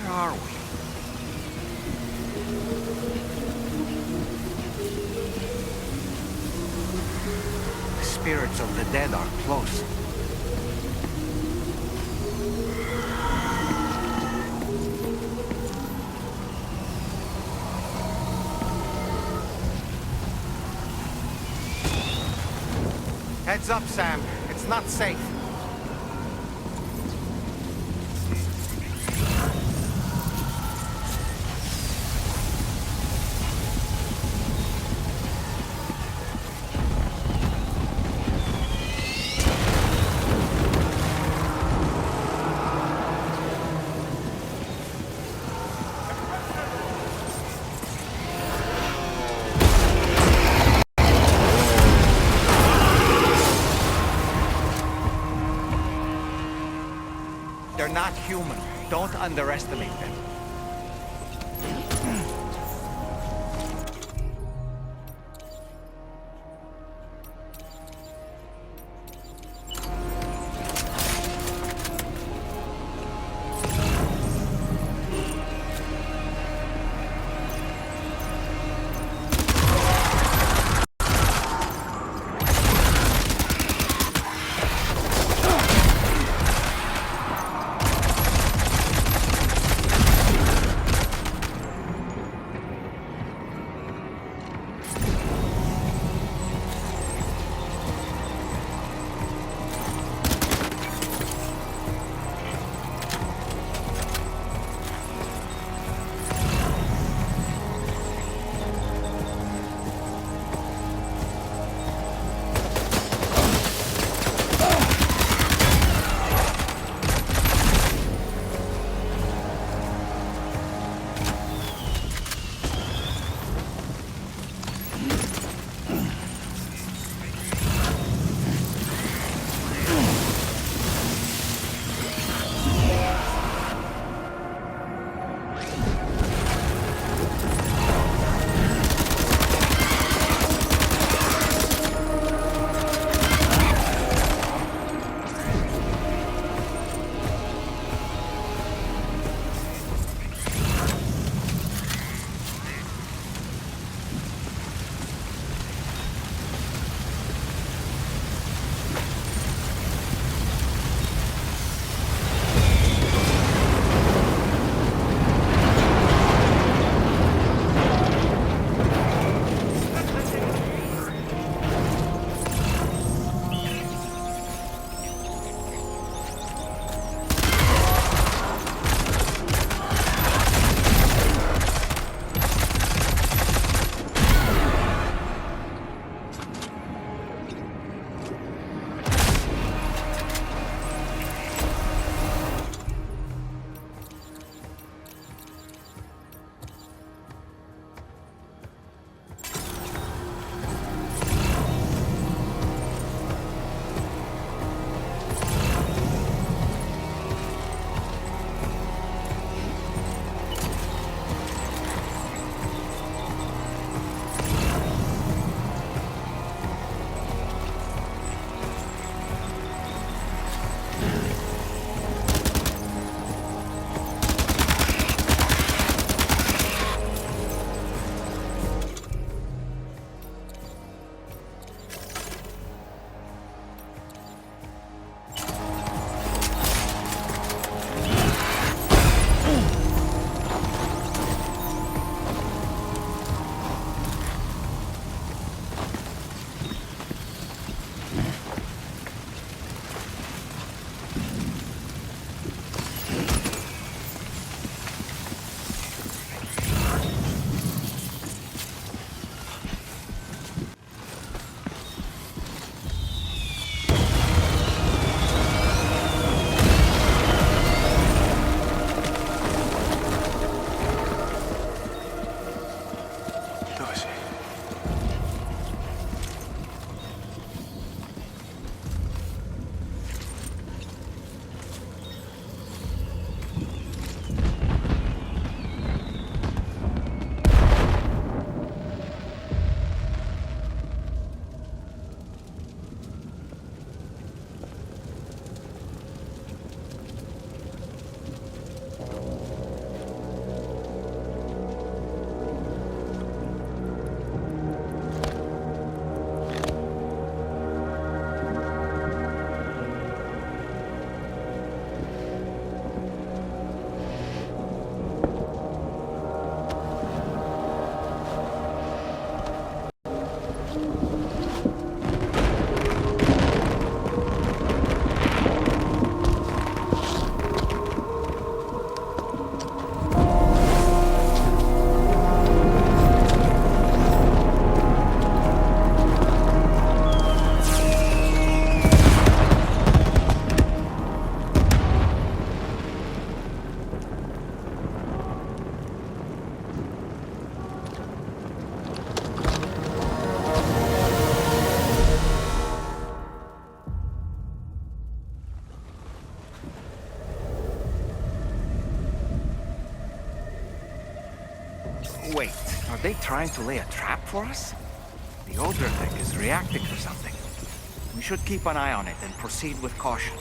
are we? The spirits of the dead are close. Heads up, Sam. It's not safe. They're not human. Don't underestimate them. Wait, are they trying to lay a trap for us? The older thing is reacting to something. We should keep an eye on it and proceed with caution.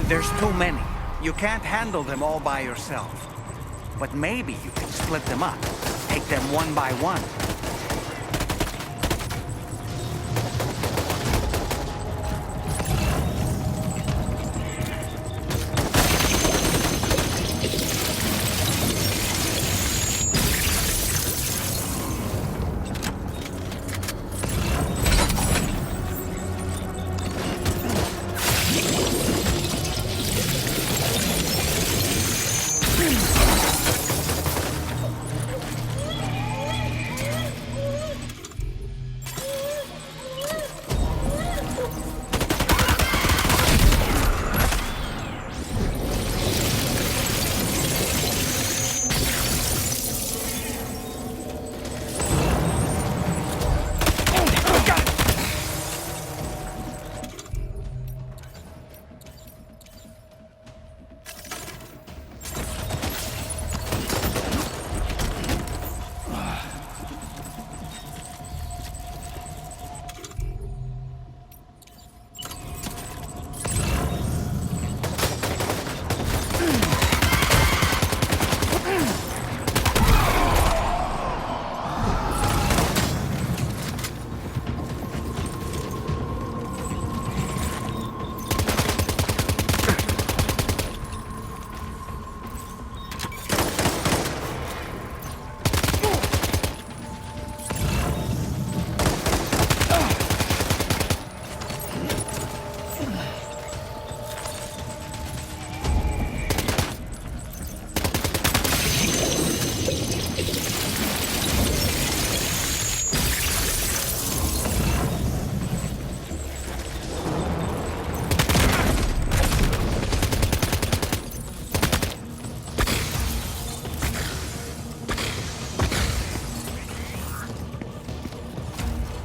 There's too many. You can't handle them all by yourself. But maybe you can split them up. Take them one by one.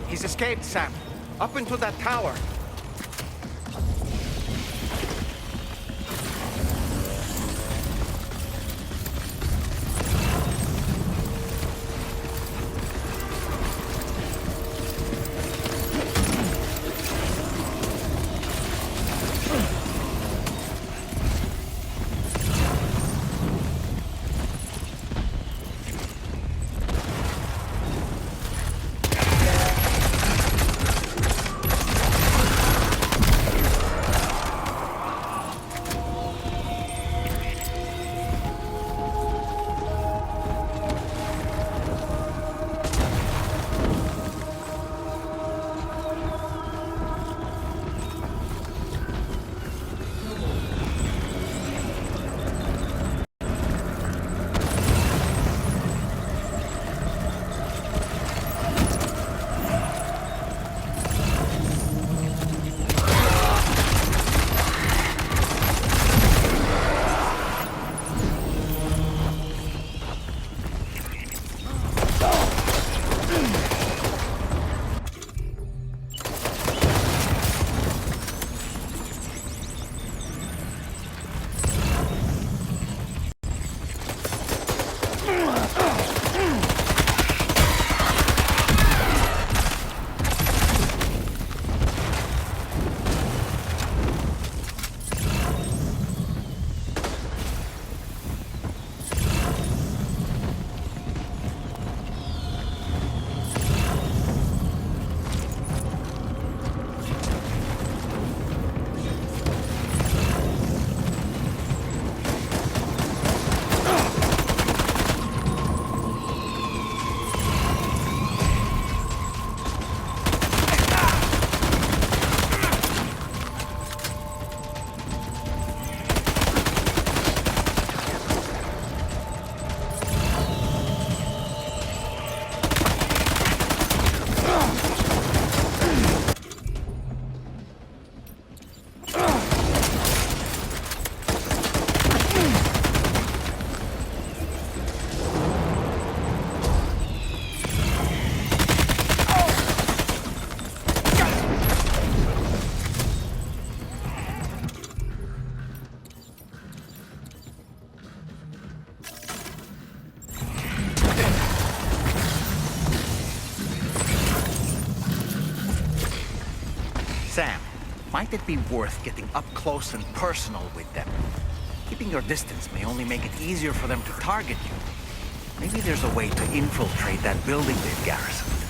He's escaped, Sam. Up into that tower. Sam, might it be worth getting up close and personal with them? Keeping your distance may only make it easier for them to target you. Maybe there's a way to infiltrate that building they've garrisoned.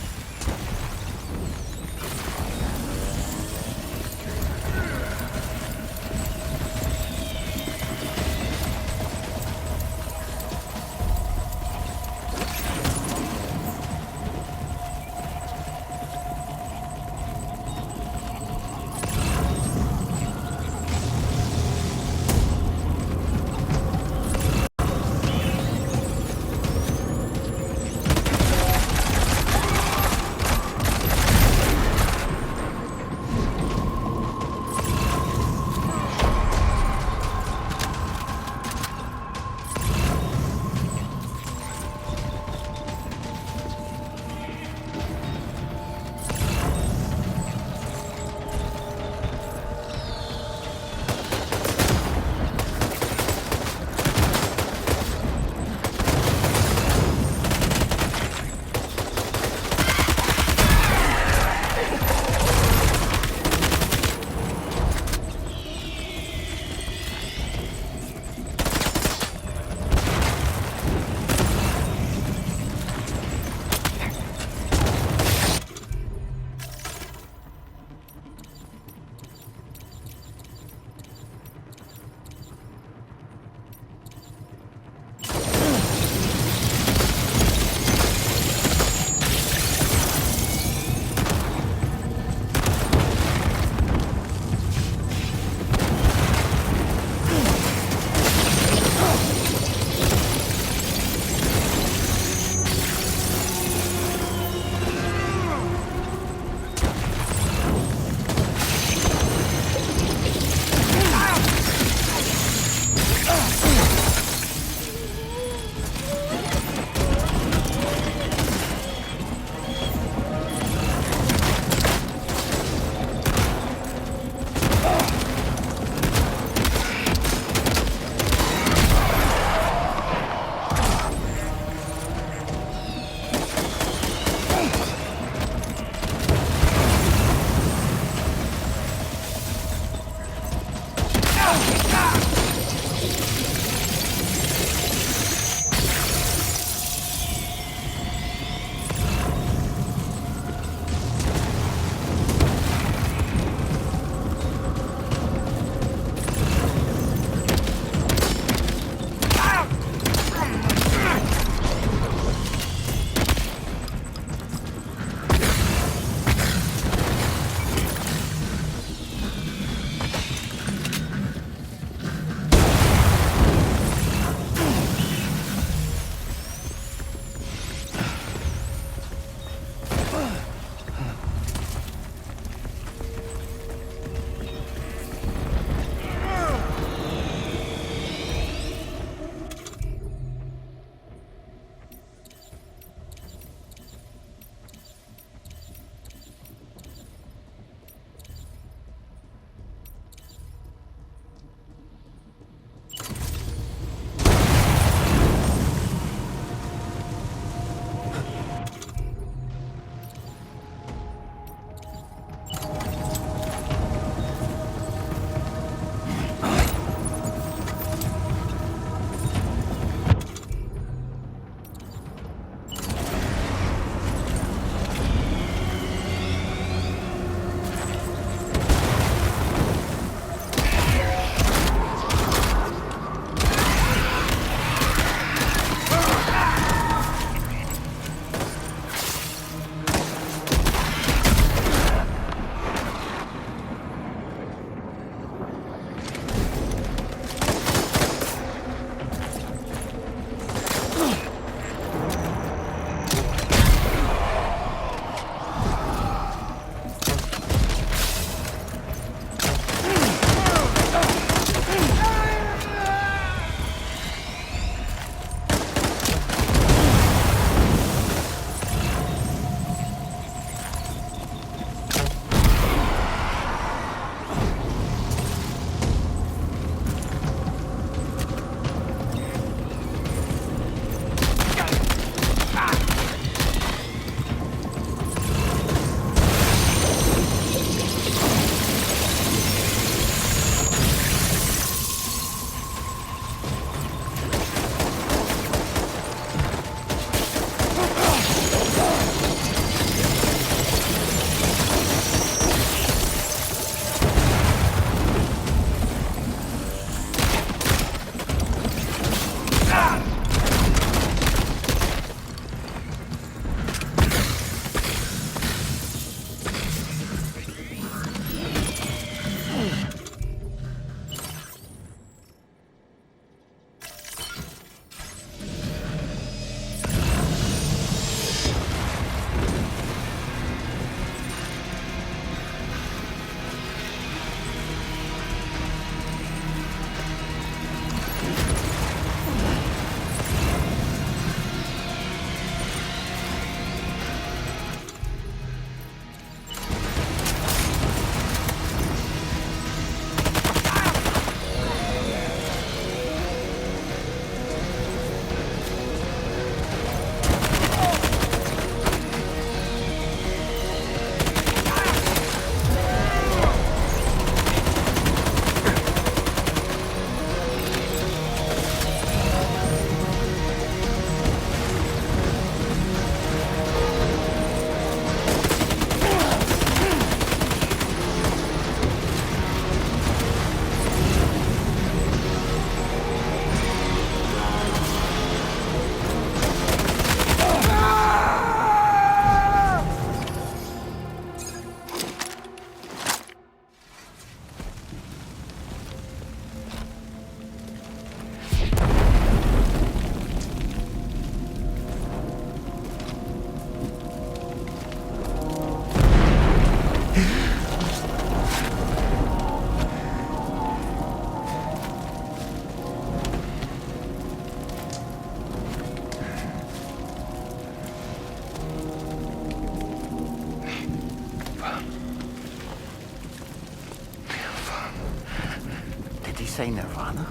say Nirvana?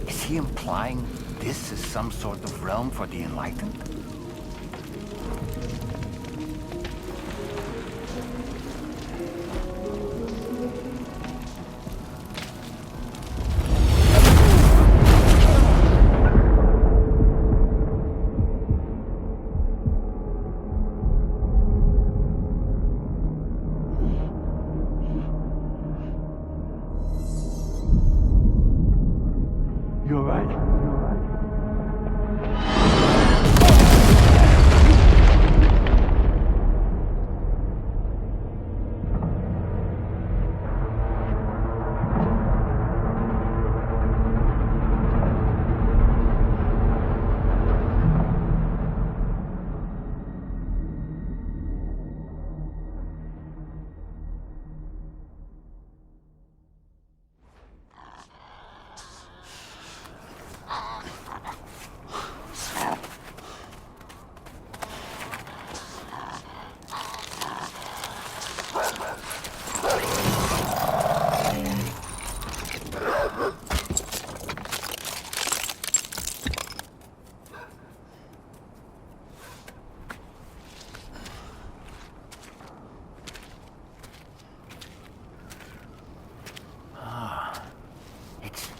Is he implying this is some sort of realm for the enlightened? You're right.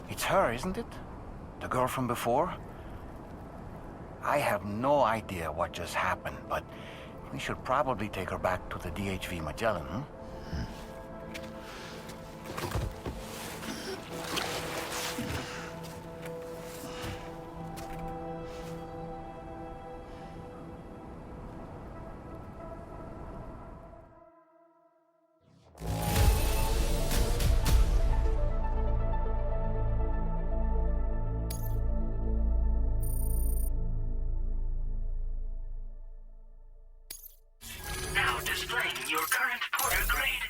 It's her, isn't it? The girl from before? I have no idea what just happened, but we should probably take her back to the DHV Magellan, hmm? Your current porter grade.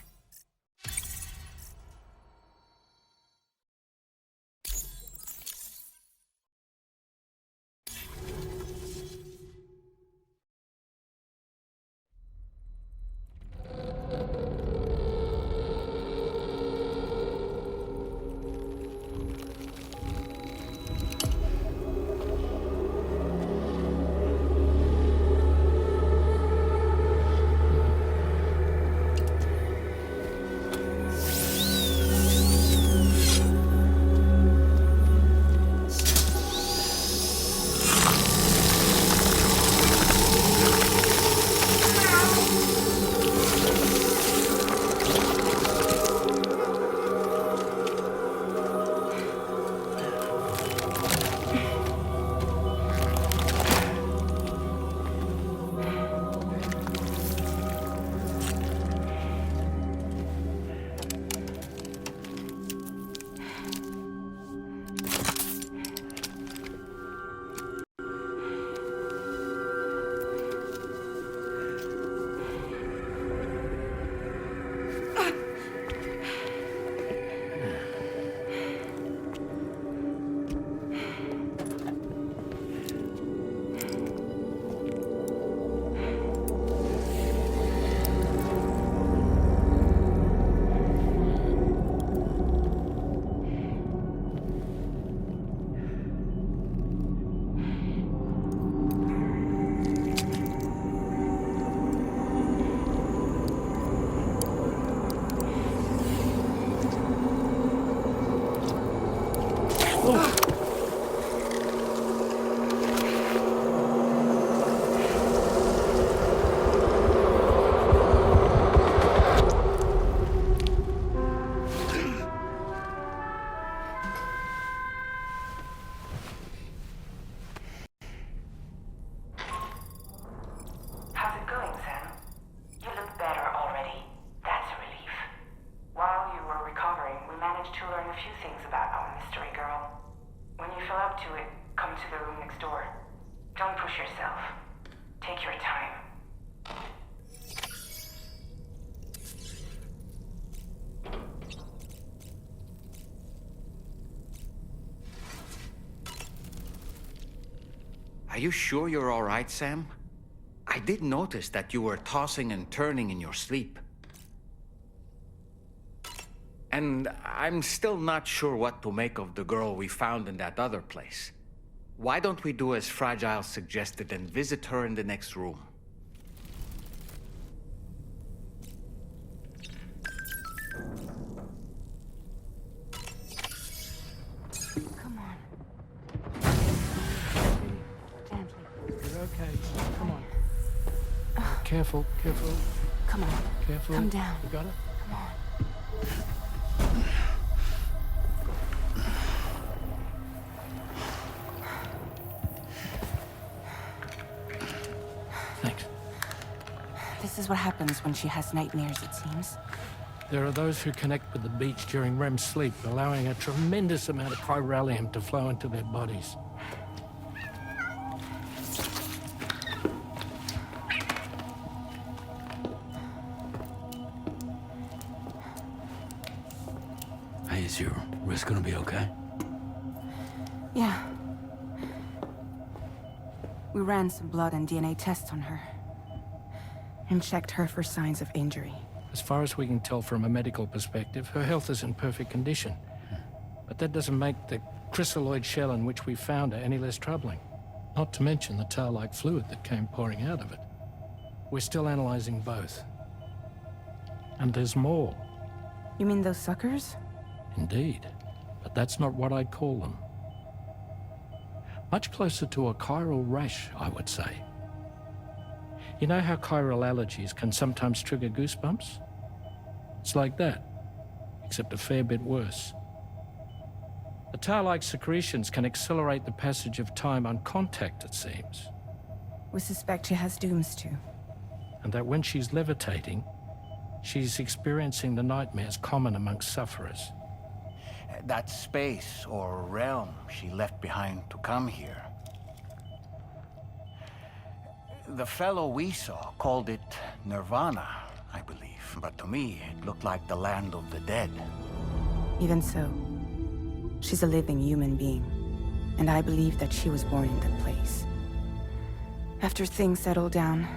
Are you sure you're all right, Sam? I did notice that you were tossing and turning in your sleep. And I'm still not sure what to make of the girl we found in that other place. Why don't we do as Fragile suggested and visit her in the next room? Come on. Gently. You're okay. Come on. Careful, careful. Come on. Careful. Come down. You got it? Come on. Thanks. This is what happens when she has nightmares, it seems. There are those who connect with the beach during REM sleep, allowing a tremendous amount of chiralium to flow into their bodies. Hey, is your wrist gonna be okay? Yeah. We ran some blood and DNA tests on her. And checked her for signs of injury. As far as we can tell from a medical perspective, her health is in perfect condition. But that doesn't make the chrysaloid shell in which we found her any less troubling. Not to mention the tar-like fluid that came pouring out of it. We're still analyzing both. And there's more. You mean those suckers? Indeed. But that's not what I'd call them. Much closer to a chiral rash, I would say. You know how chiral allergies can sometimes trigger goosebumps? It's like that, except a fair bit worse. The tar-like secretions can accelerate the passage of time on contact, it seems. We suspect she has dooms too. And that when she's levitating, she's experiencing the nightmares common amongst sufferers. That space or realm she left behind to come here. The fellow we saw called it Nirvana, I believe. But to me, it looked like the land of the dead. Even so, she's a living human being. And I believe that she was born in that place. After things settled down,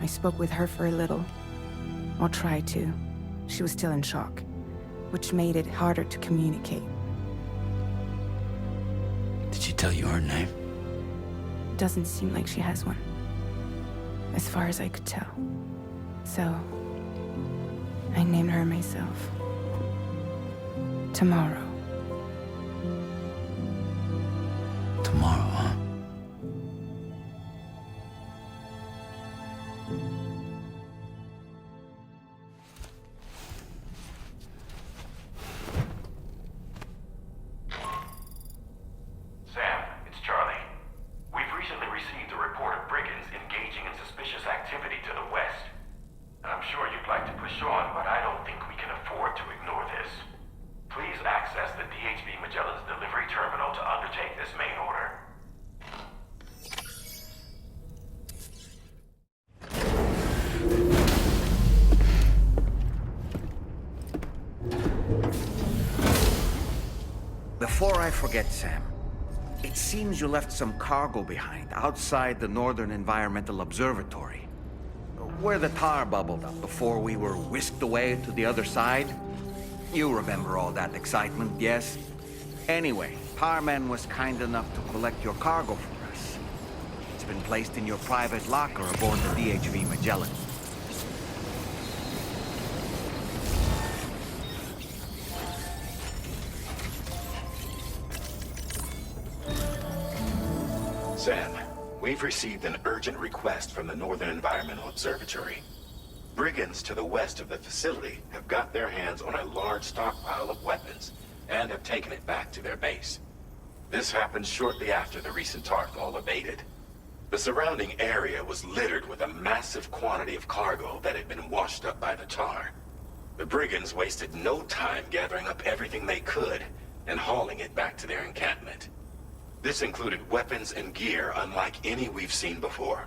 I spoke with her for a little. Or tried to. She was still in shock, which made it harder to communicate. Did she tell you her name? Doesn't seem like she has one. As far as I could tell. So, I named her myself. Tomorrow. Tomorrow, huh? Sam, it's Charlie. We've recently received a report of brigands engaging in suspicious activity to the west. I'm sure you'd like to push on, but I don't think we can afford to ignore this. Please access the DHB Magellan's delivery terminal to undertake this main order. Before I forget, Sam, it seems you left some cargo behind outside the Northern Environmental Observatory, where the tar bubbled up before we were whisked away to the other side. You remember all that excitement, yes? Anyway, Tarman was kind enough to collect your cargo for us. It's been placed in your private locker aboard the DHV Magellan. Sam, we've received an urgent request from the Northern Environmental Observatory. Brigands to the west of the facility have got their hands on a large stockpile of weapons and have taken it back to their base. This happened shortly after the recent tarfall abated. The surrounding area was littered with a massive quantity of cargo that had been washed up by the tar. The brigands wasted no time gathering up everything they could and hauling it back to their encampment. This included weapons and gear unlike any we've seen before.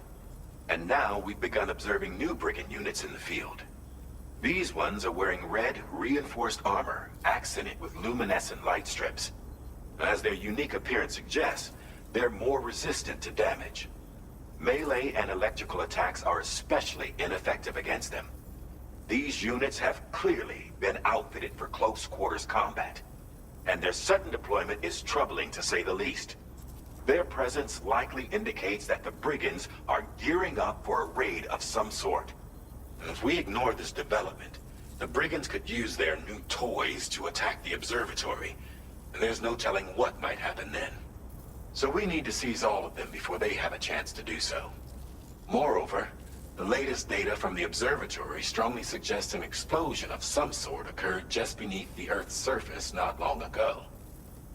And now we've begun observing new brigand units in the field. These ones are wearing red, reinforced armor, accented with luminescent light strips. As their unique appearance suggests, they're more resistant to damage. Melee and electrical attacks are especially ineffective against them. These units have clearly been outfitted for close quarters combat, and their sudden deployment is troubling to say the least. Their presence likely indicates that the Brigands are gearing up for a raid of some sort. And if we ignore this development, the Brigands could use their new toys to attack the observatory, and there's no telling what might happen then. So we need to seize all of them before they have a chance to do so. Moreover, the latest data from the observatory strongly suggests an explosion of some sort occurred just beneath the Earth's surface not long ago.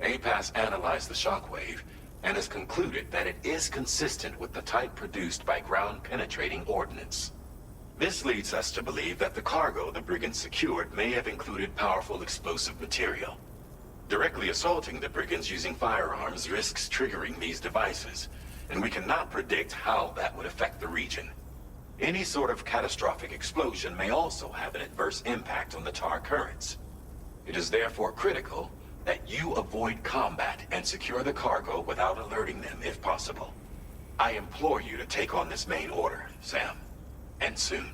APAS analyzed the shockwave and has concluded that it is consistent with the type produced by ground-penetrating ordnance. This leads us to believe that the cargo the Brigands secured may have included powerful explosive material. Directly assaulting the Brigands using firearms risks triggering these devices, and we cannot predict how that would affect the region. Any sort of catastrophic explosion may also have an adverse impact on the tar currents. It is therefore critical that you avoid combat and secure the cargo without alerting them if possible. I implore you to take on this main order, Sam. And soon.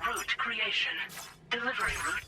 Route creation. Delivery route.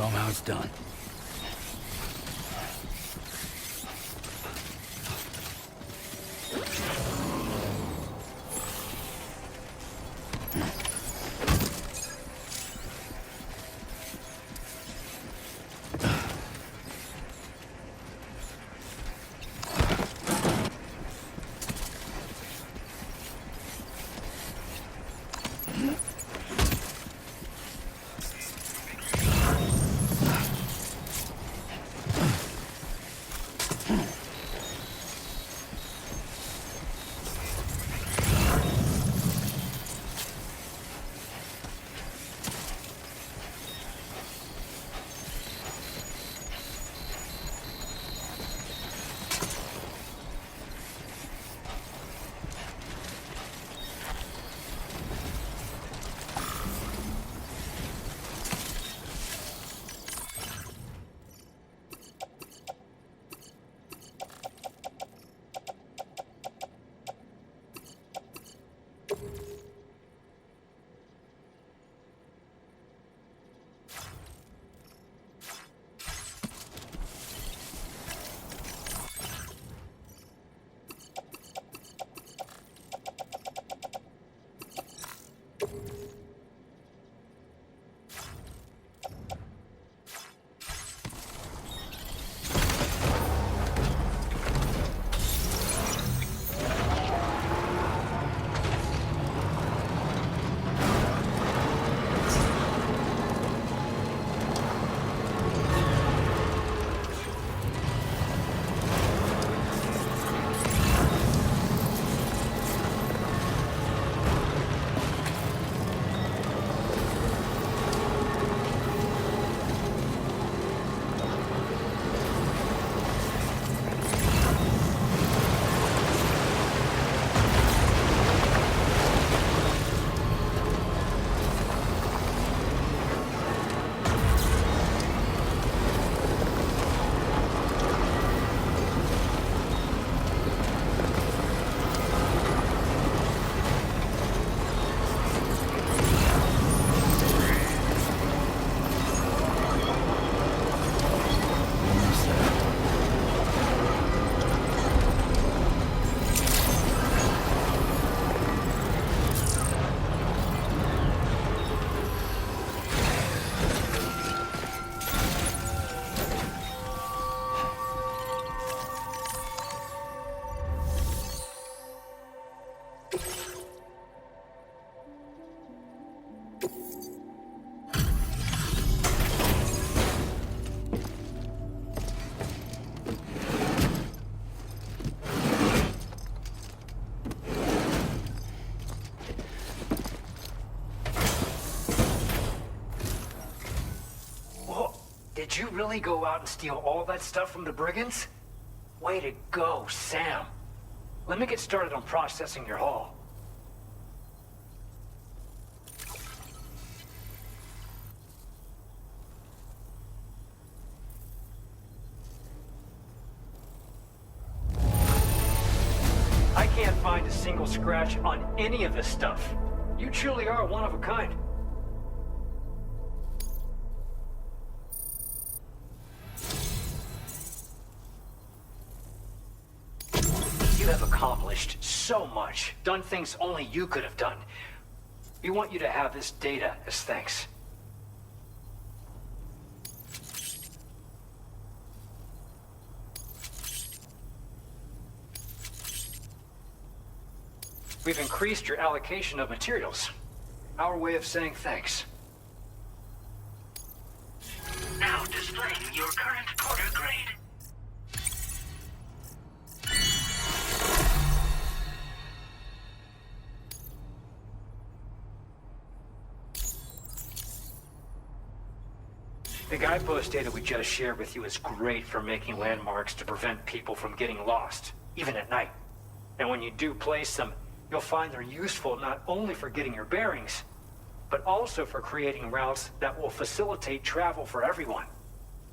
Show them how it's done. Did you really go out and steal all that stuff from the Brigands? Way to go, Sam. Let me get started on processing your haul. I can't find a single scratch on any of this stuff. You truly are one of a kind. You have accomplished so much, done things only you could have done. We want you to have this data as thanks. We've increased your allocation of materials. Our way of saying thanks. Now displaying your current order grade. The guidepost data we just shared with you is great for making landmarks to prevent people from getting lost, even at night. And when you do place them, you'll find they're useful not only for getting your bearings, but also for creating routes that will facilitate travel for everyone.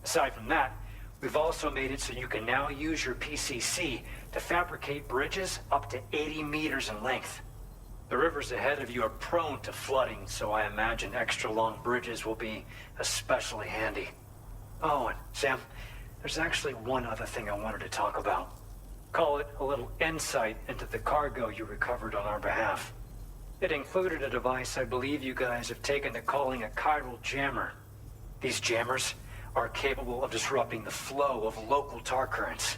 Aside from that, we've also made it so you can now use your PCC to fabricate bridges up to 80 meters in length. The rivers ahead of you are prone to flooding, so I imagine extra long bridges will be especially handy. Oh, and Sam, there's actually one other thing I wanted to talk about. Call it a little insight into the cargo you recovered on our behalf. It included a device I believe you guys have taken to calling a chiral jammer. These jammers are capable of disrupting the flow of local tar currents.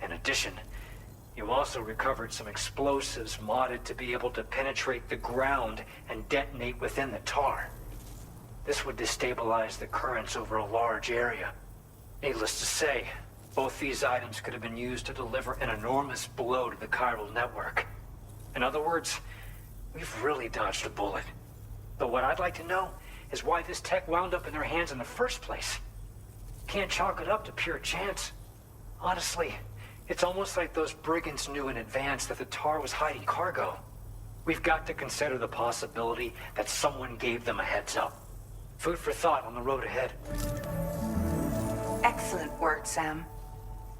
In addition, you also recovered some explosives modded to be able to penetrate the ground and detonate within the tar. This would destabilize the currents over a large area. Needless to say, both these items could have been used to deliver an enormous blow to the chiral network. In other words, we've really dodged a bullet. But what I'd like to know is why this tech wound up in their hands in the first place. Can't chalk it up to pure chance. Honestly, it's almost like those brigands knew in advance that the tar was hiding cargo. We've got to consider the possibility that someone gave them a heads up. Food for thought on the road ahead. Excellent work, Sam.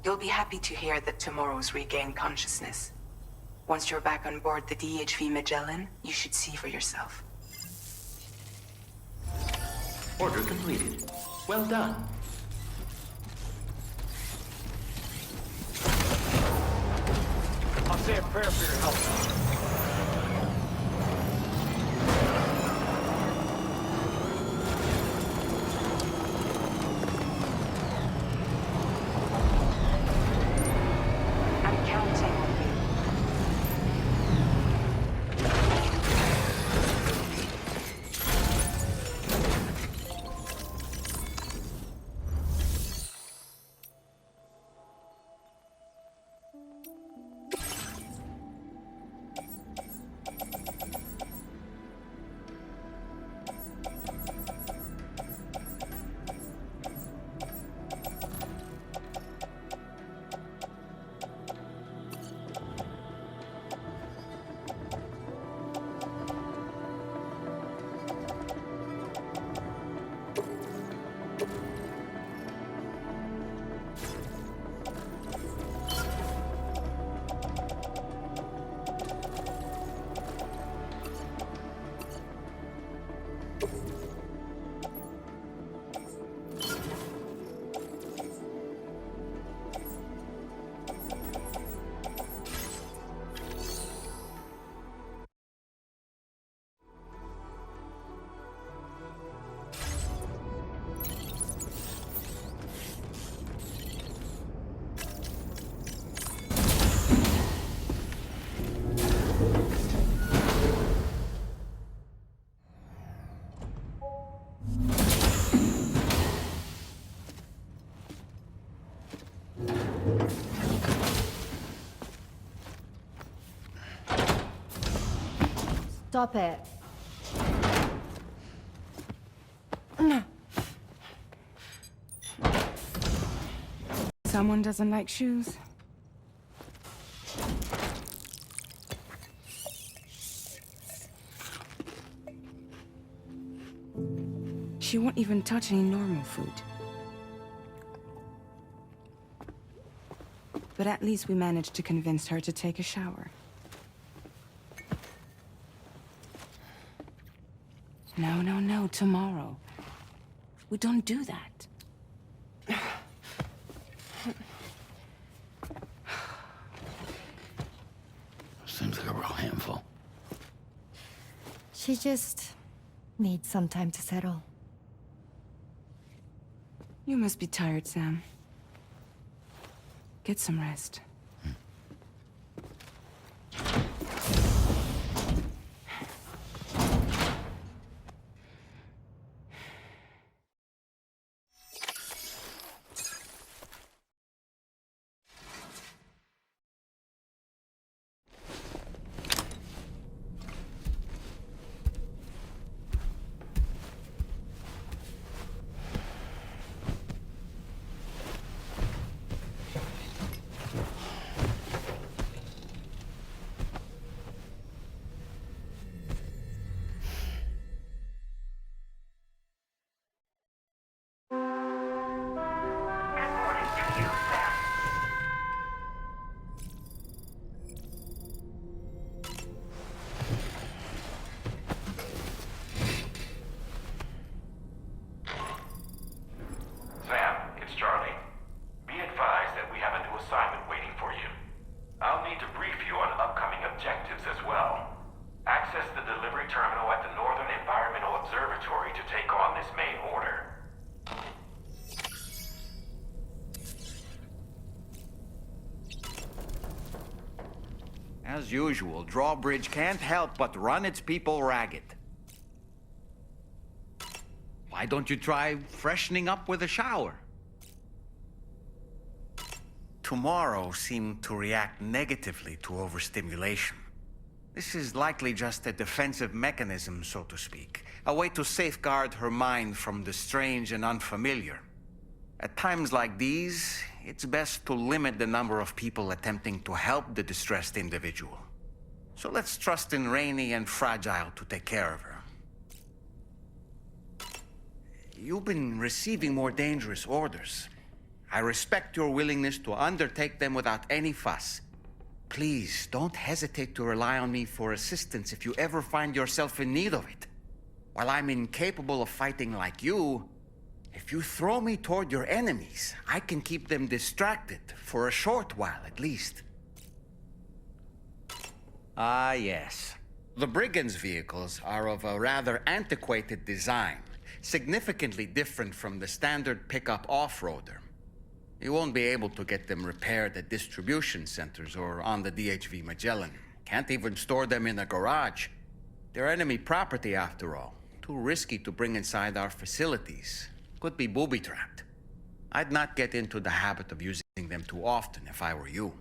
You'll be happy to hear that Tomorrow's regained consciousness. Once you're back on board the DHV Magellan, you should see for yourself. Order completed. Well done. I'll say a prayer for your help. Stop it. Someone doesn't like shoes. She won't even touch any normal food. But at least we managed to convince her to take a shower. No, tomorrow. We don't do that. Seems like a real handful. She just needs some time to settle. You must be tired, Sam. Get some rest. as usual, Drawbridge can't help but run its people ragged. Why don't you try freshening up with a shower? Tomorrow seemed to react negatively to overstimulation. This is likely just a defensive mechanism, so to speak. A way to safeguard her mind from the strange and unfamiliar. At times like these, it's best to limit the number of people attempting to help the distressed individual. So let's trust in Rainy and Fragile to take care of her. You've been receiving more dangerous orders. I respect your willingness to undertake them without any fuss. Please, don't hesitate to rely on me for assistance if you ever find yourself in need of it. While I'm incapable of fighting like you, if you throw me toward your enemies, I can keep them distracted, for a short while at least. Ah, yes. The Brigands' vehicles are of a rather antiquated design, significantly different from the standard pickup off-roader. You won't be able to get them repaired at distribution centers or on the DHV Magellan. Can't even store them in a garage. They're enemy property after all. Too risky to bring inside our facilities. Could be booby-trapped. I'd not get into the habit of using them too often if I were you.